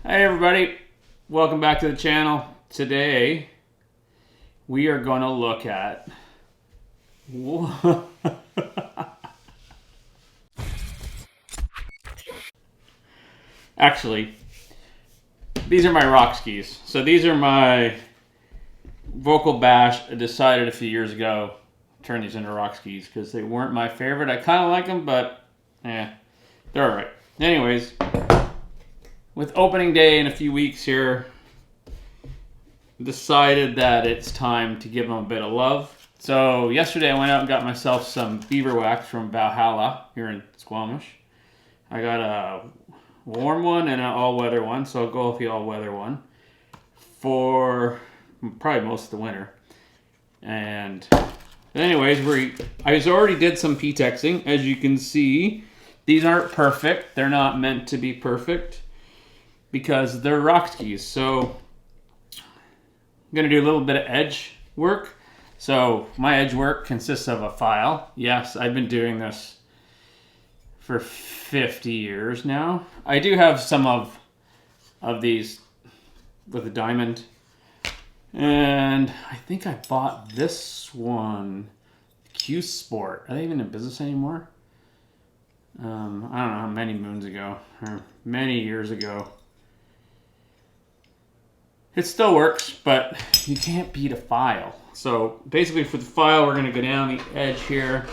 Hey everybody, welcome back to the channel. Today we are going to look at actually, these are my rock skis. So these are my vocal bash. I decided a few years ago to turn these into rock skis because they weren't my favorite. I kind of like them, but they're alright. Anyways, with opening day in a few weeks here, decided that it's time to give them a bit of love. So yesterday I went out and got myself some beaver wax from Valhalla here in Squamish. I got a warm one and an all-weather one, so I'll go with the all-weather one for probably most of the winter. And anyways, I already did some P-texing. As you can see, these aren't perfect. They're not meant to be perfect because they're rock skis. So I'm going to do a little bit of edge work. So my edge work consists of a file. Yes, I've been doing this for 50 years now. I do have some of these with a diamond. And I think I bought this one, Q Sport. Are they even in business anymore? I don't know how many moons ago, or many years ago. It still works, but you can't beat a file. So basically for the file, we're gonna go down the edge here.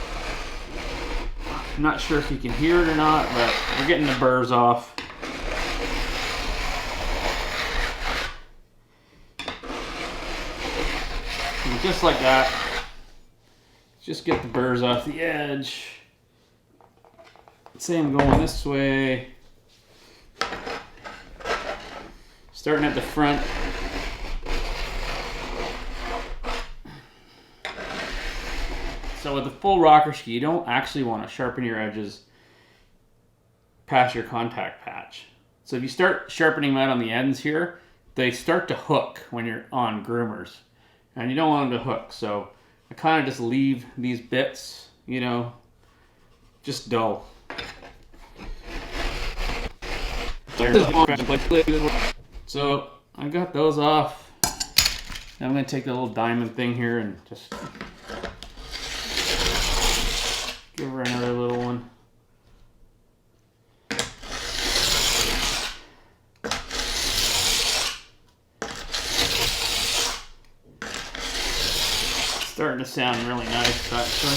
I'm not sure if you can hear it or not, but we're getting the burrs off. And just like that, just get the burrs off the edge. Same going this way. Starting at the front. So with a full rocker ski, you don't actually want to sharpen your edges past your contact patch. So if you start sharpening that on the ends here, they start to hook when you're on groomers. And you don't want them to hook. So I kind of just leave these bits, you know, just dull. So I got those off. Now I'm going to take the little diamond thing here and just give her another little one. Starting to sound really nice, actually.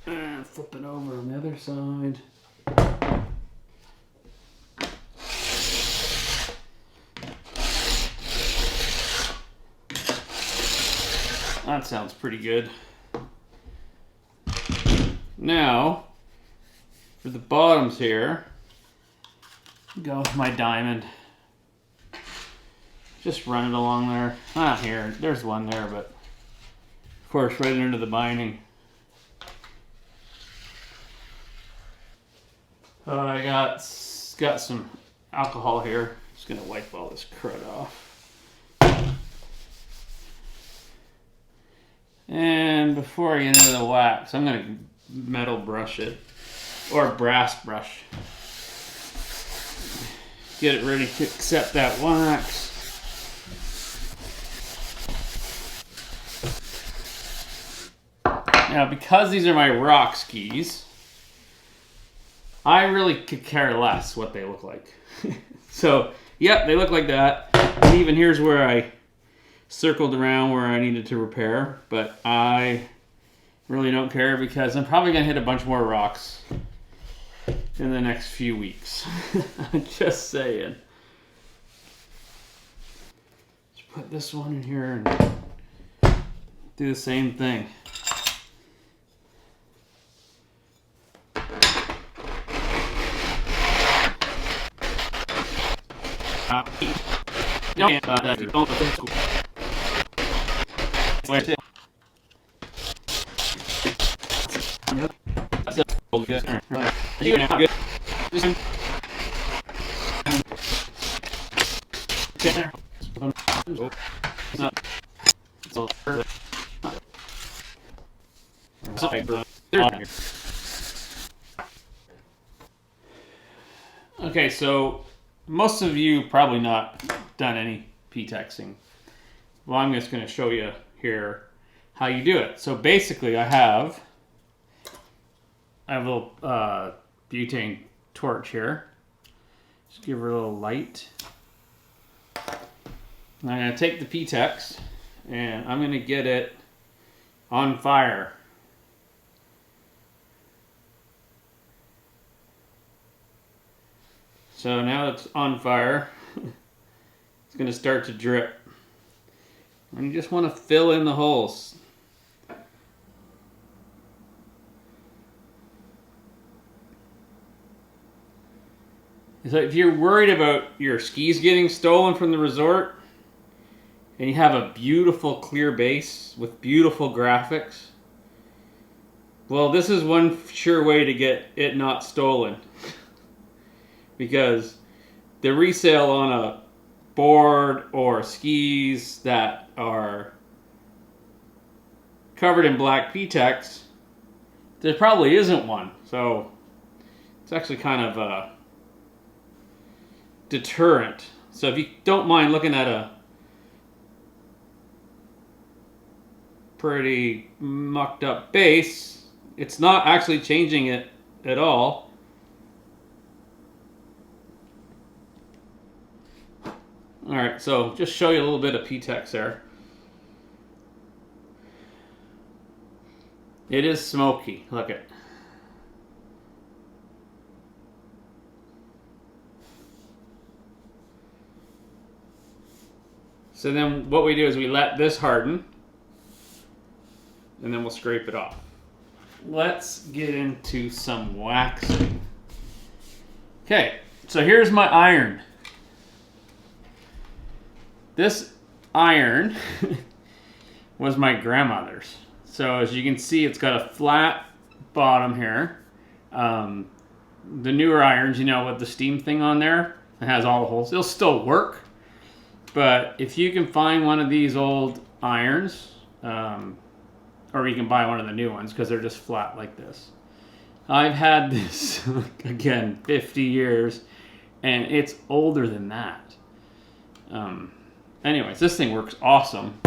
And flip it over on the other side. That sounds pretty good. Now, for the bottoms here, go with my diamond. Just run it along there. Not here, there's one there, but of course right into the binding. I got some alcohol here. Just gonna wipe all this crud off. And before I get into the wax, I'm going to metal brush it, or brass brush. Get it ready to accept that wax. Now, because these are my rock skis, I really could care less what they look like. So, yep, they look like that. And even here's where I circled around where I needed to repair, but I really don't care because I'm probably going to hit a bunch more rocks in the next few weeks. Just saying. Just put this one in here and do the same thing. Okay, so most of you probably not done any P-texing. Well, I'm just going to show you here how you do it. So basically, I have a little butane torch here. Just give her a little light. I'm going to take the P-tex and I'm going to get it on fire. So now it's on fire. It's going to start to drip. And you just want to fill in the holes. So if you're worried about your skis getting stolen from the resort, and you have a beautiful clear base with beautiful graphics, well, this is one sure way to get it not stolen. Because the resale on a board or skis that are covered in black P-tex, there probably isn't one. So it's actually kind of a deterrent. So if you don't mind looking at a pretty mucked up base, it's not actually changing it at all. Alright, so just show you a little bit of P-tex there. It is smoky, look at it. So then what we do is we let this harden, and then we'll scrape it off. Let's get into some waxing. Okay, so here's my iron. This iron was my grandmother's. So as you can see, it's got a flat bottom here. The newer irons, you know, with the steam thing on there, it has all the holes. It'll still work. But if you can find one of these old irons, or you can buy one of the new ones because they're just flat like this. I've had this, again, 50 years, and it's older than that. Anyways, this thing works awesome.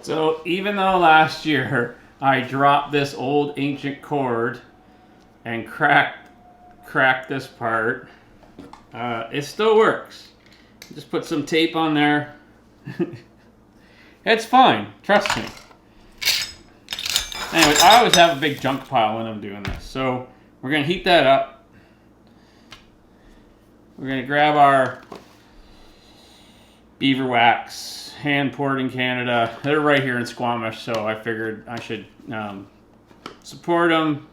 So even though last year I dropped this old ancient cord and cracked this part, it still works. Just put some tape on there. It's fine, trust me. Anyway, I always have a big junk pile when I'm doing this. So we're going to heat that up. We're going to grab our beaver wax, hand poured in Canada. They're right here in Squamish, so I figured I should support them.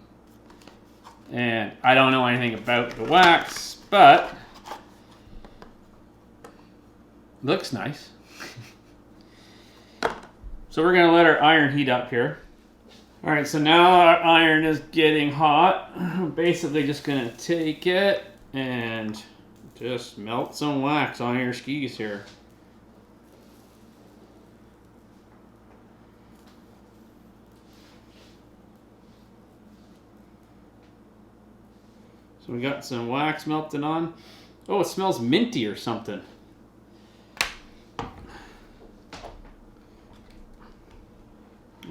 And I don't know anything about the wax, but looks nice. So we're going to let our iron heat up here. All right, so now our iron is getting hot. I'm basically just going to take it and just melt some wax on your skis here. So we got some wax melted on. Oh, it smells minty or something.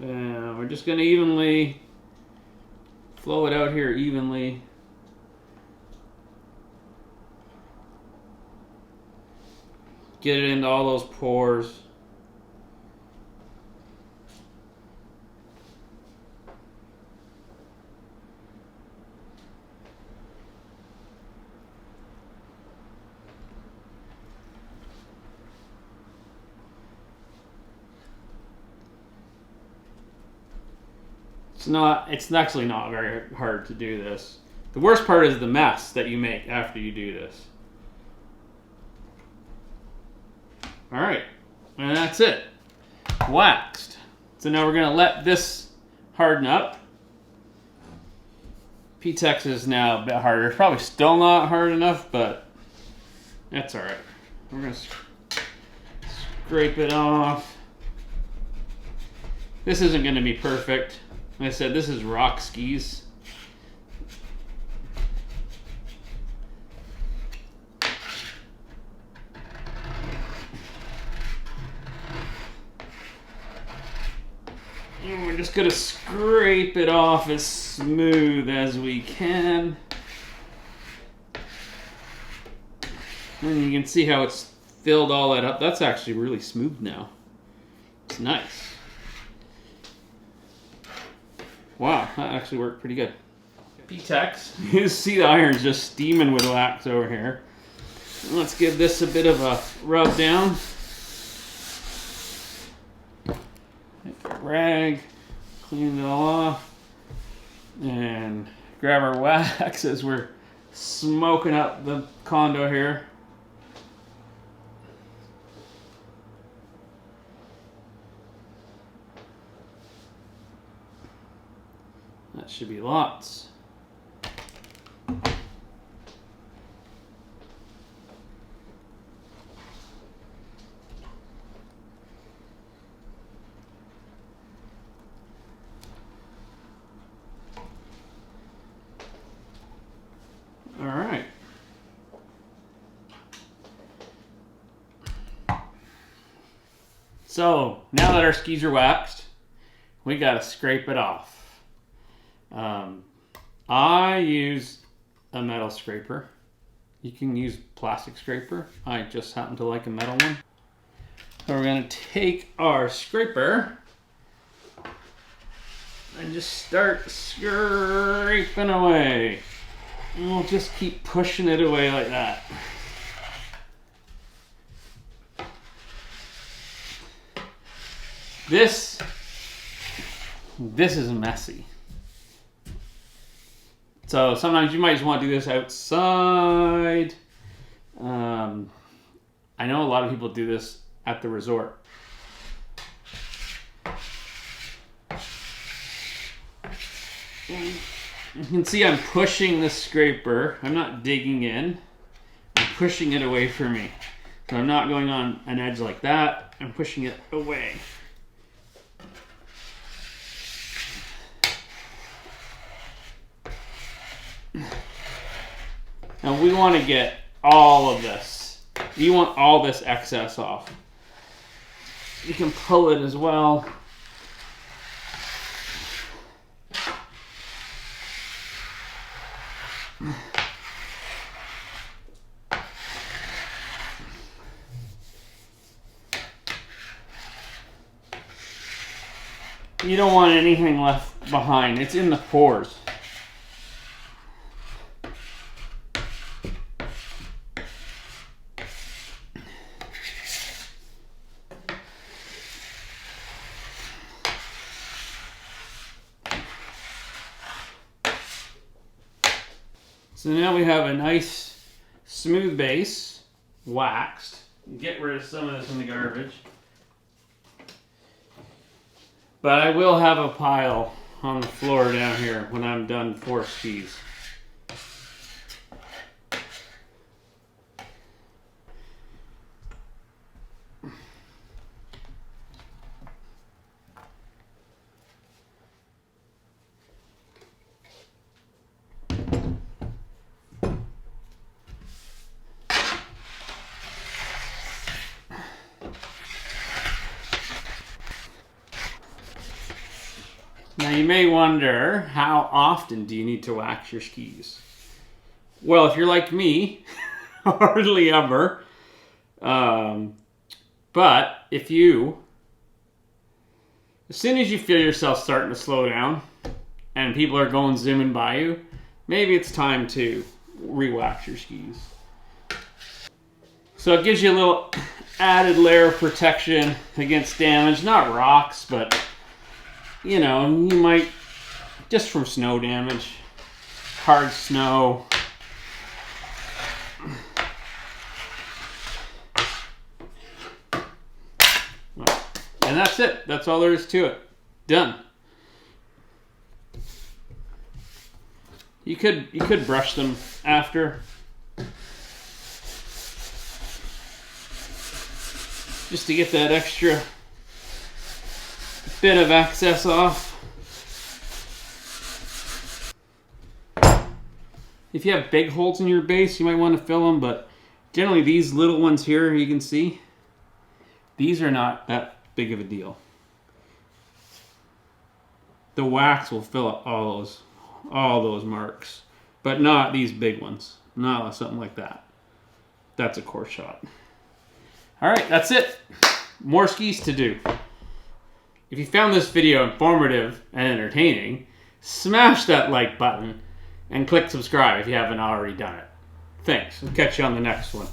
We're just going to evenly flow it out here evenly. Get it into all those pores. It's actually not very hard to do this. The worst part is the mess that you make after you do this. All right, and that's it. Waxed. So now we're gonna let this harden up. P-tex is now a bit harder. It's probably still not hard enough, but that's all right. We're gonna scrape it off. This isn't gonna be perfect. Like I said, this is rock skis. just gonna scrape it off as smooth as we can. And you can see how it's filled all that up. That's actually really smooth now. It's nice. Wow, that actually worked pretty good. P-Tex. You see the iron's just steaming with wax over here. Let's give this a bit of a rub down. Take a rag, clean it all off, and grab our wax as we're smoking up the condo here. That should be lots. All right. So now that our skis are waxed, we gotta scrape it off. I use a metal scraper. You can use plastic scraper. I just happen to like a metal one. So we're gonna take our scraper and just start scraping away. And we'll just keep pushing it away like that. This is messy. So sometimes you might just want to do this outside. I know a lot of people do this at the resort. You can see I'm pushing the scraper. I'm not digging in. I'm pushing it away from me. So I'm not going on an edge like that. I'm pushing it away. And we want to get all of this. You want all this excess off. You can pull it as well. You don't want anything left behind. It's in the pores. So now we have a nice smooth base, waxed. Get rid of some of this in the garbage. But I will have a pile on the floor down here when I'm done 4 skis. Now you may wonder, how often do you need to wax your skis? Well, if you're like me, hardly ever. But if you, as soon as you feel yourself starting to slow down and people are going zooming by you, maybe it's time to re-wax your skis. So it gives you a little added layer of protection against damage. Not rocks, but you know, you might, just from snow damage, hard snow. And that's it. That's all there is to it. Done. You could brush them after. Just to get that extra bit of excess off. If you have big holes in your base, you might want to fill them, but generally these little ones here, you can see, these are not that big of a deal. the wax will fill up all those marks, but not these big ones. Not something like that. That's a coarse shot. All right, that's it. More skis to do. If you found this video informative and entertaining, smash that like button and click subscribe if you haven't already done it. Thanks. I'll catch you on the next one.